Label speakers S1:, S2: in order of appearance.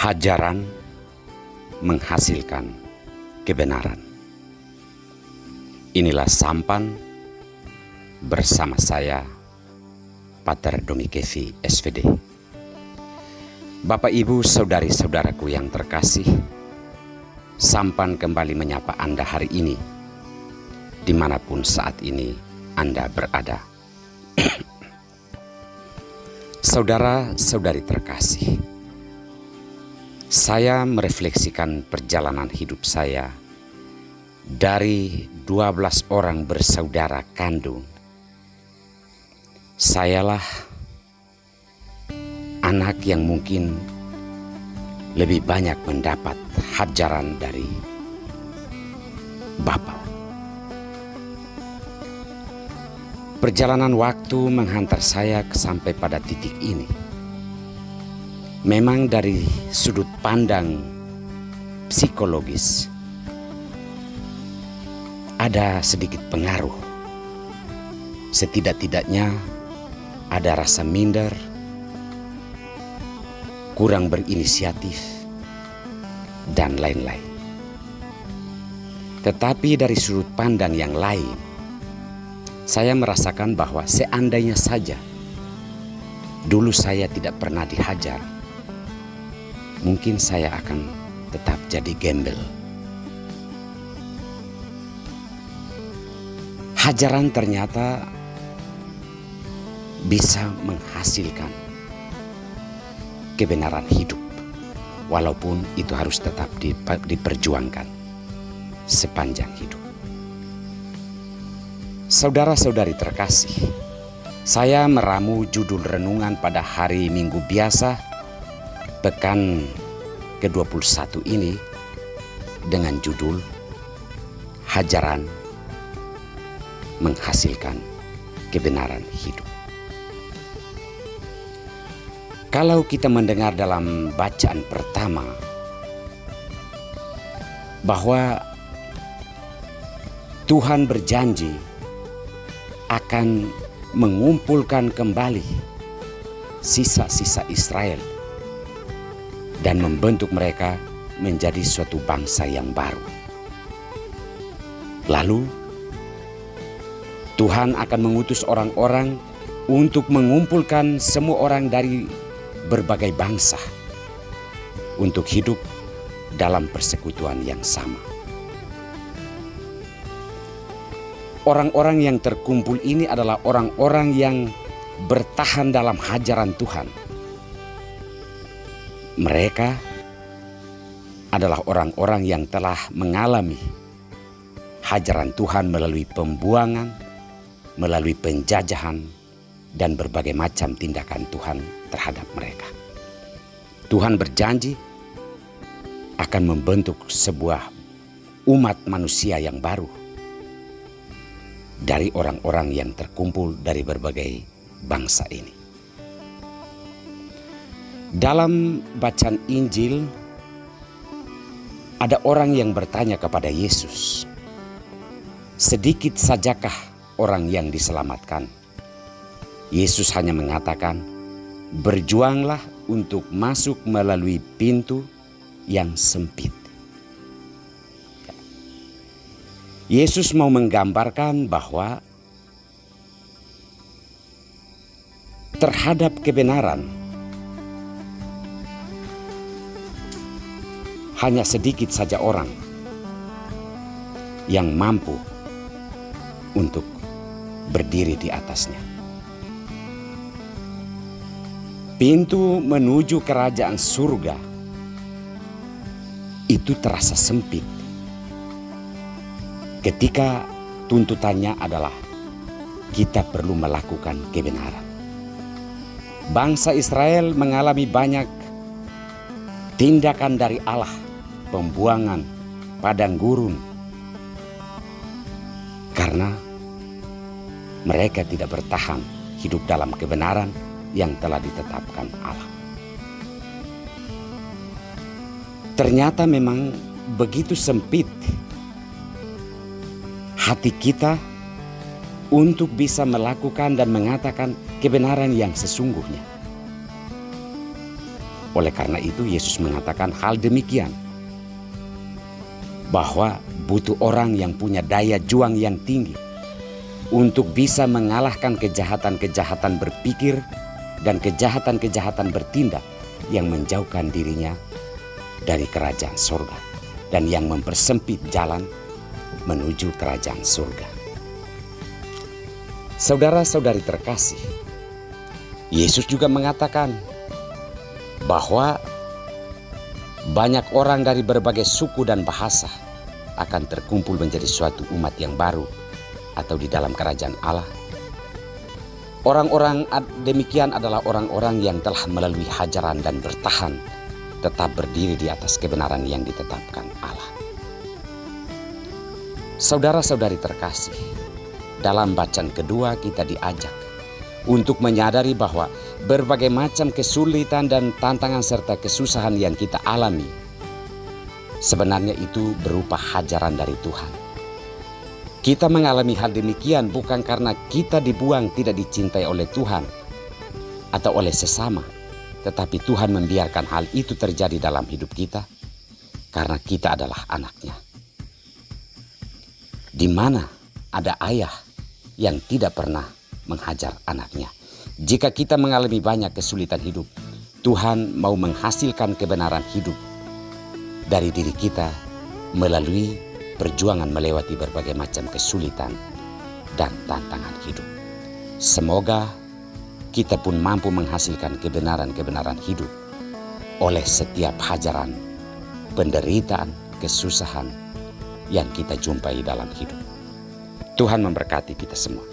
S1: Hajaran menghasilkan kebenaran. Inilah sampan bersama saya, Pater Doni Kevi, SVD. Bapak, Ibu, saudari-saudaraku yang terkasih, sampan kembali menyapa Anda hari ini, dimanapun saat ini Anda berada. Saudara-saudari terkasih, saya merefleksikan perjalanan hidup saya dari 12 orang bersaudara kandung. Sayalah anak yang mungkin lebih banyak mendapat hajaran dari Bapa. Perjalanan waktu menghantar saya sampai pada titik ini. Memang dari sudut pandang psikologis ada sedikit pengaruh. Setidak-tidaknya ada rasa minder, kurang berinisiatif, dan lain-lain. Tetapi dari sudut pandang yang lain, saya merasakan bahwa seandainya saja dulu saya tidak pernah dihajar, mungkin saya akan tetap jadi gembel. Hajaran ternyata bisa menghasilkan kebenaran hidup, walaupun itu harus tetap diperjuangkan sepanjang hidup. Saudara-saudari terkasih, saya meramu judul renungan pada hari Minggu biasa pekan ke-21 ini dengan judul Hajaran menghasilkan kebenaran hidup. Kalau kita mendengar dalam bacaan pertama bahwa Tuhan berjanji akan mengumpulkan kembali sisa-sisa Israel dan membentuk mereka menjadi suatu bangsa yang baru. Lalu Tuhan akan mengutus orang-orang untuk mengumpulkan semua orang dari berbagai bangsa untuk hidup dalam persekutuan yang sama. Orang-orang yang terkumpul ini adalah orang-orang yang bertahan dalam hajaran Tuhan. Mereka adalah orang-orang yang telah mengalami hajaran Tuhan melalui pembuangan, melalui penjajahan, dan berbagai macam tindakan Tuhan terhadap mereka. Tuhan berjanji akan membentuk sebuah umat manusia yang baru dari orang-orang yang terkumpul dari berbagai bangsa ini. Dalam bacaan Injil, ada orang yang bertanya kepada Yesus, "Sedikit sajakah orang yang diselamatkan?" Yesus hanya mengatakan, "Berjuanglah untuk masuk melalui pintu yang sempit." Yesus mau menggambarkan bahwa terhadap kebenaran hanya sedikit saja orang yang mampu untuk berdiri di atasnya. Pintu menuju kerajaan surga itu terasa sempit ketika tuntutannya adalah kita perlu melakukan kebenaran. Bangsa Israel mengalami banyak tindakan dari Allah, pembuangan, padang gurun, karena mereka tidak bertahan hidup dalam kebenaran yang telah ditetapkan Allah. Ternyata memang begitu sempit hati kita untuk bisa melakukan dan mengatakan kebenaran yang sesungguhnya. Oleh karena itu Yesus mengatakan hal demikian, bahwa butuh orang yang punya daya juang yang tinggi untuk bisa mengalahkan kejahatan-kejahatan berpikir dan kejahatan-kejahatan bertindak yang menjauhkan dirinya dari kerajaan surga dan yang mempersempit jalan menuju kerajaan surga. Saudara-saudari terkasih, Yesus juga mengatakan bahwa banyak orang dari berbagai suku dan bahasa akan terkumpul menjadi suatu umat yang baru atau di dalam kerajaan Allah. Orang-orang demikian adalah orang-orang yang telah melalui hajaran dan bertahan tetap berdiri di atas kebenaran yang ditetapkan Allah. Saudara-saudari terkasih, dalam bacaan kedua kita diajak untuk menyadari bahwa berbagai macam kesulitan dan tantangan serta kesusahan yang kita alami sebenarnya itu berupa hajaran dari Tuhan. Kita mengalami hal demikian bukan karena kita dibuang tidak dicintai oleh Tuhan atau oleh sesama, tetapi Tuhan membiarkan hal itu terjadi dalam hidup kita karena kita adalah anaknya. Di mana ada ayah yang tidak pernah menghajar anaknya. Jika kita mengalami banyak kesulitan hidup, Tuhan mau menghasilkan kebenaran hidup dari diri kita melalui perjuangan melewati berbagai macam kesulitan dan tantangan hidup. Semoga kita pun mampu menghasilkan kebenaran-kebenaran hidup oleh setiap hajaran, penderitaan, kesusahan yang kita jumpai dalam hidup. Tuhan memberkati kita semua.